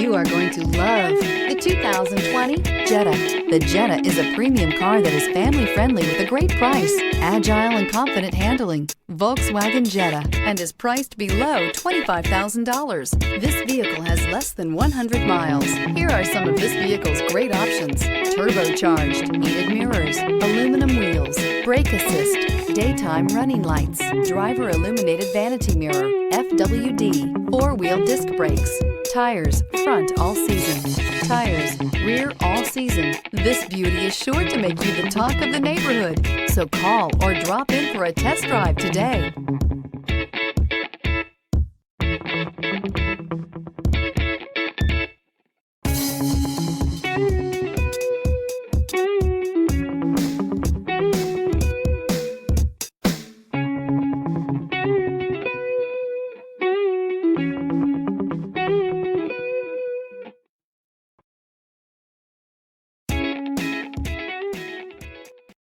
You are going to love the 2020 Jetta. The Jetta is a premium car that is family-friendly with a great price, agile and confident handling. Volkswagen Jetta, and is priced below $25,000. This vehicle has less than 100 miles. Here are some of this vehicle's great options: turbocharged, heated mirrors, aluminum wheels, brake assist, daytime running lights, driver illuminated vanity mirror, FWD, four-wheel disc brakes, tires, front all season, tires, rear all season. This beauty is sure to make you the talk of the neighborhood. So call or drop in for a test drive today.